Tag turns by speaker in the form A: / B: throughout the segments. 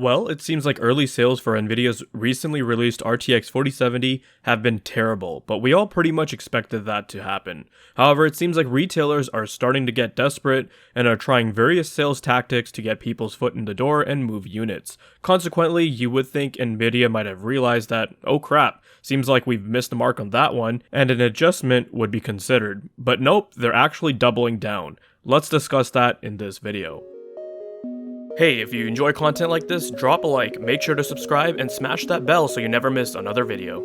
A: Well, it seems like early sales for Nvidia's recently released RTX 4070 have been terrible, but we all pretty much expected that to happen. However, it seems like retailers are starting to get desperate and are trying various sales tactics to get people's foot in the door and move units. Consequently, you would think Nvidia might have realized that, oh crap, seems like we've missed the mark on that one, and an adjustment would be considered. But nope, they're actually doubling down. Let's discuss that in this video. Hey, if you enjoy content like this, drop a like, make sure to subscribe, and smash that bell so you never miss another video.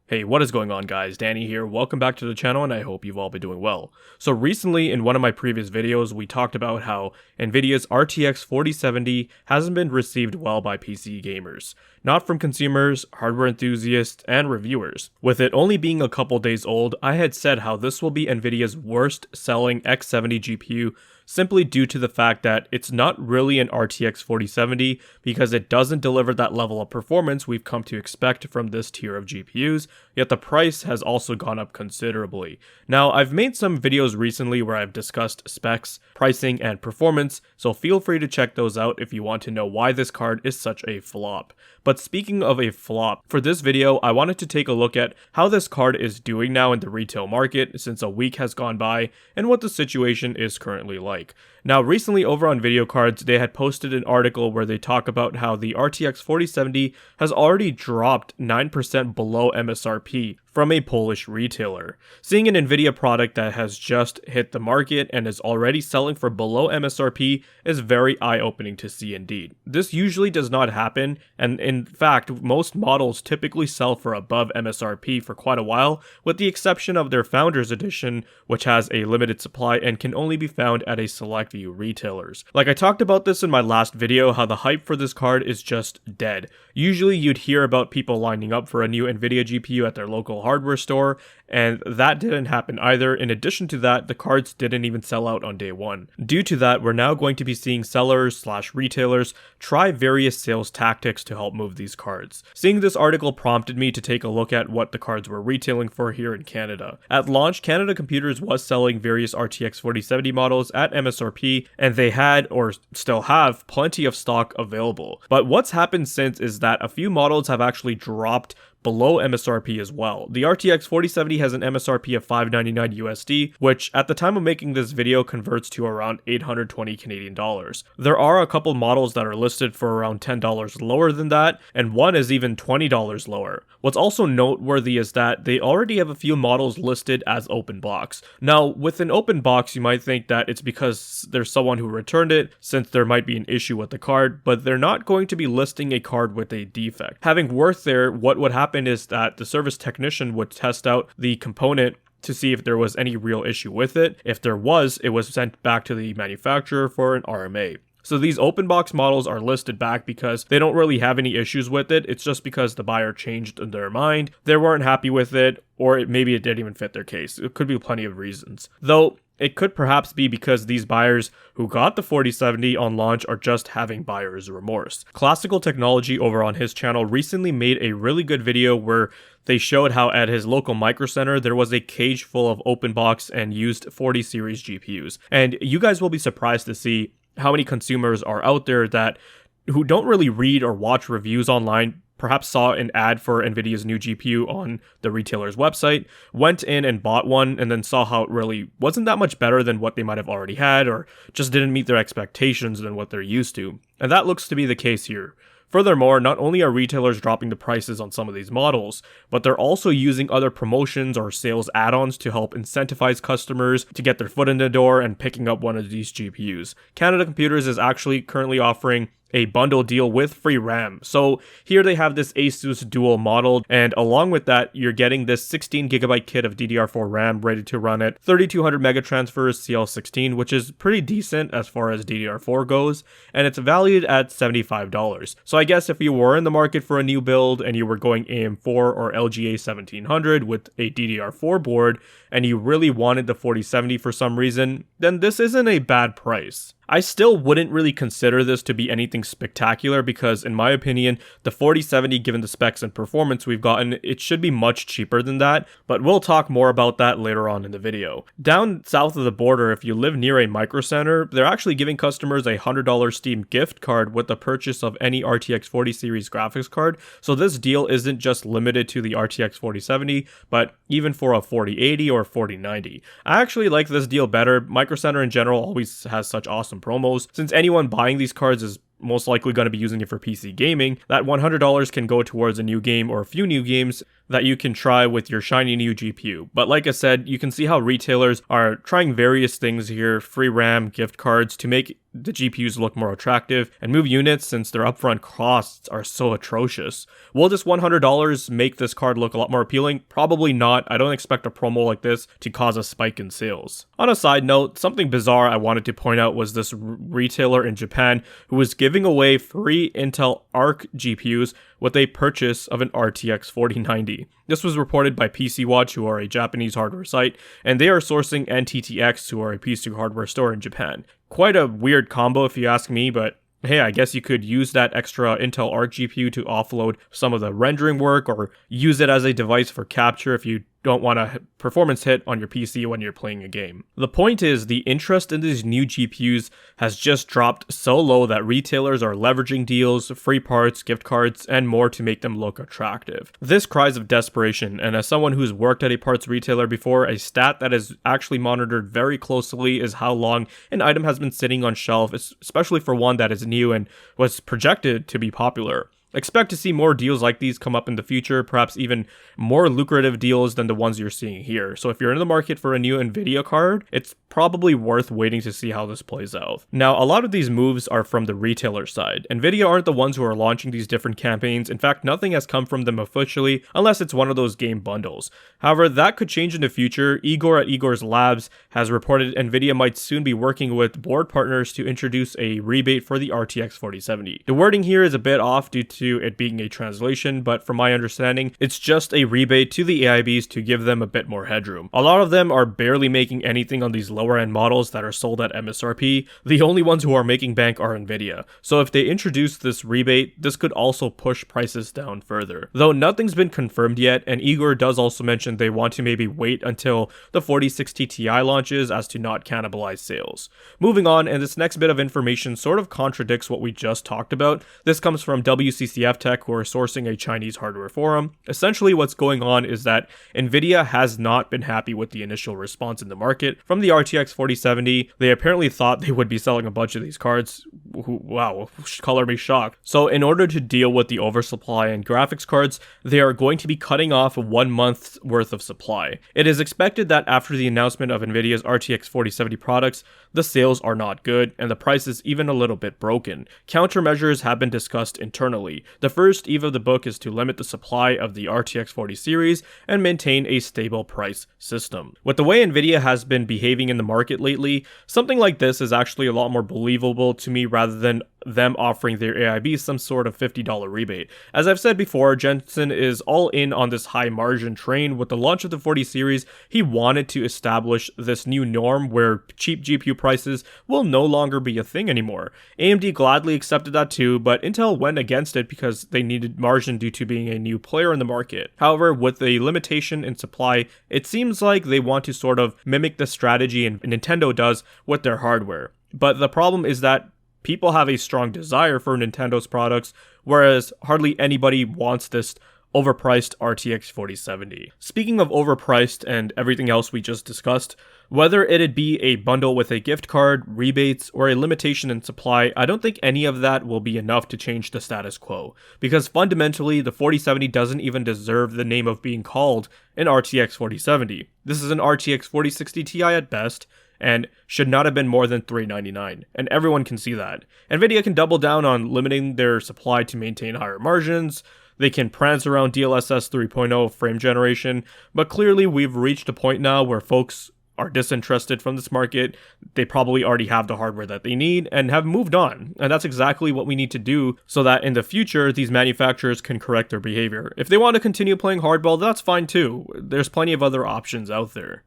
A: Hey, what is going on guys? Danny here, welcome back to the channel and I hope you've all been doing well. So recently in one of my previous videos we talked about how Nvidia's RTX 4070 hasn't been received well by PC gamers. Not from consumers, hardware enthusiasts, and reviewers. With it only being a couple days old, I had said how this will be Nvidia's worst selling X70 GPU simply due to the fact that it's not really an RTX 4070 because it doesn't deliver that level of performance we've come to expect from this tier of GPUs, yet the price has also gone up considerably. Now, I've made some videos recently where I've discussed specs, pricing, and performance, so feel free to check those out if you want to know why this card is such a flop. But speaking of a flop, for this video, I wanted to take a look at how this card is doing now in the retail market since a week has gone by and what the situation is currently like. Now, recently over on Video Cards, they had posted an article where they talk about how the RTX 4070 has already dropped 9% below MSRP from a Polish retailer. Seeing an Nvidia product that has just hit the market and is already selling for below MSRP is very eye-opening to see indeed. This usually does not happen, and in fact, most models typically sell for above MSRP for quite a while, with the exception of their Founders Edition, which has a limited supply and can only be found at a select few retailers. Like I talked about this in my last video, how the hype for this card is just dead. Usually you'd hear about people lining up for a new Nvidia GPU at their local hardware store, and that didn't happen either. In addition to that, the cards didn't even sell out on day one. Due to that, we're now going to be seeing sellers/retailers try various sales tactics to help move these cards. Seeing this article prompted me to take a look at what the cards were retailing for here in Canada. At launch, Canada Computers was selling various RTX 4070 models at MSRP, and they had, or still have, plenty of stock available. But what's happened since is that a few models have actually dropped below MSRP as well. The RTX 4070 has an MSRP of $599 USD, which at the time of making this video converts to around 820 Canadian dollars. There are a couple models that are listed for around $10 lower than that, and one is even $20 lower. What's also noteworthy is that they already have a few models listed as open box. Now, with an open box, you might think that it's because there's someone who returned it, since there might be an issue with the card, but they're not going to be listing a card with a defect. Having worked there, what would happen is that the service technician would test out the component to see if there was any real issue with it. If there was, it was sent back to the manufacturer for an RMA. So these open box models are listed back because they don't really have any issues with it. It's just because the buyer changed their mind, they weren't happy with it, or maybe it didn't even fit their case. It could be plenty of reasons. Though, it could perhaps be because these buyers who got the 4070 on launch are just having buyer's remorse. Classical Technology over on his channel recently made a really good video where they showed how at his local micro center there was a cage full of open box and used 40 series GPUs. And you guys will be surprised to see how many consumers are out there that who don't really read or watch reviews online, perhaps saw an ad for Nvidia's new GPU on the retailer's website, went in and bought one, and then saw how it really wasn't that much better than what they might have already had, or just didn't meet their expectations than what they're used to. And that looks to be the case here. Furthermore, not only are retailers dropping the prices on some of these models, but they're also using other promotions or sales add-ons to help incentivize customers to get their foot in the door and picking up one of these GPUs. Canada Computers is actually currently offering a bundle deal with free RAM. So here they have this Asus dual model, and along with that, you're getting this 16GB kit of DDR4 RAM ready to run at 3200 megatransfers CL16, which is pretty decent as far as DDR4 goes, and it's valued at $75. So I guess if you were in the market for a new build and you were going AM4 or LGA 1700 with a DDR4 board, and you really wanted the 4070 for some reason, then this isn't a bad price. I still wouldn't really consider this to be anything spectacular because, in my opinion, the 4070, given the specs and performance we've gotten, it should be much cheaper than that, but we'll talk more about that later on in the video. Down south of the border, if you live near a Micro Center, they're actually giving customers a $100 Steam gift card with the purchase of any RTX 40 series graphics card, so this deal isn't just limited to the RTX 4070, but even for a 4080 or 4090. I actually like this deal better. Micro Center in general always has such awesome promos. Since anyone buying these cards is most likely going to be using it for PC gaming, that $100 can go towards a new game or a few new games that you can try with your shiny new GPU. But like I said, you can see how retailers are trying various things here, free RAM, gift cards, to make the GPUs look more attractive and move units since their upfront costs are so atrocious. Will this $100 make this card look a lot more appealing? Probably not. I don't expect a promo like this to cause a spike in sales. On a side note, something bizarre I wanted to point out was this retailer in Japan who was giving away free Intel Arc GPUs with a purchase of an RTX 4090. This was reported by PC Watch, who are a Japanese hardware site, and they are sourcing NTTX, who are a PC hardware store in Japan. Quite a weird combo if you ask me, but hey, I guess you could use that extra Intel Arc GPU to offload some of the rendering work, or use it as a device for capture if you don't want a performance hit on your PC when you're playing a game. The point is, the interest in these new GPUs has just dropped so low that retailers are leveraging deals, free parts, gift cards, and more to make them look attractive. This cries of desperation, and as someone who's worked at a parts retailer before, a stat that is actually monitored very closely is how long an item has been sitting on shelf, especially for one that is new and was projected to be popular. Expect to see more deals like these come up in the future, perhaps even more lucrative deals than the ones you're seeing here. So if you're in the market for a new Nvidia card, it's probably worth waiting to see how this plays out. Now, a lot of these moves are from the retailer side. Nvidia aren't the ones who are launching these different campaigns. In fact, nothing has come from them officially, unless it's one of those game bundles. However, that could change in the future. Igor at Igor's Labs has reported Nvidia might soon be working with board partners to introduce a rebate for the RTX 4070. The wording here is a bit off due to it being a translation, but from my understanding, it's just a rebate to the AIBs to give them a bit more headroom. A lot of them are barely making anything on these lower end models that are sold at MSRP. The only ones who are making bank are Nvidia. So if they introduce this rebate, this could also push prices down further. Though nothing's been confirmed yet, and Igor does also mention they want to maybe wait until the 4060 Ti launches as to not cannibalize sales. Moving on, and this next bit of information sort of contradicts what we just talked about. This comes from WCCF Tech, who are sourcing a Chinese hardware forum. Essentially, what's going on is that Nvidia has not been happy with the initial response in the market from the RTX 4070. They apparently thought they would be selling a bunch of these cards. Wow, color me shocked. So in order to deal with the oversupply in graphics cards, they are going to be cutting off 1 month's worth of supply. It is expected that after the announcement of Nvidia's RTX 4070 products, the sales are not good and the price is even a little bit broken. Countermeasures have been discussed internally. The first eve of the book is to limit the supply of the RTX 40 series and maintain a stable price system. With the way Nvidia has been behaving in the market lately, something like this is actually a lot more believable to me rather than them offering their AIB some sort of $50 rebate. As I've said before, Jensen is all in on this high margin train. With the launch of the 40 series, he wanted to establish this new norm where cheap GPU prices will no longer be a thing anymore. AMD gladly accepted that too, but Intel went against it because they needed margin due to being a new player in the market. However, with the limitation in supply, it seems like they want to sort of mimic the strategy Nintendo does with their hardware. But the problem is that people have a strong desire for Nintendo's products, whereas hardly anybody wants this overpriced RTX 4070. Speaking of overpriced and everything else we just discussed, whether it'd be a bundle with a gift card, rebates, or a limitation in supply, I don't think any of that will be enough to change the status quo, because fundamentally the 4070 doesn't even deserve the name of being called an RTX 4070. This is an RTX 4060 Ti at best, and should not have been more than $399, and everyone can see that. Nvidia can double down on limiting their supply to maintain higher margins. They can prance around DLSS 3.0 frame generation, but clearly we've reached a point now where folks are disinterested from this market. They probably already have the hardware that they need and have moved on, and that's exactly what we need to do so that in the future these manufacturers can correct their behavior. If they want to continue playing hardball, that's fine too. There's plenty of other options out there.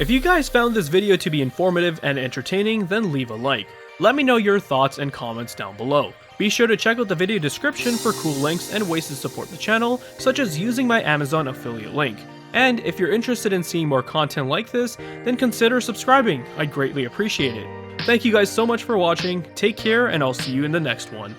A: If you guys found this video to be informative and entertaining, then leave a like. Let me know your thoughts and comments down below. Be sure to check out the video description for cool links and ways to support the channel, such as using my Amazon affiliate link. And if you're interested in seeing more content like this, then consider subscribing, I'd greatly appreciate it. Thank you guys so much for watching, take care, and I'll see you in the next one.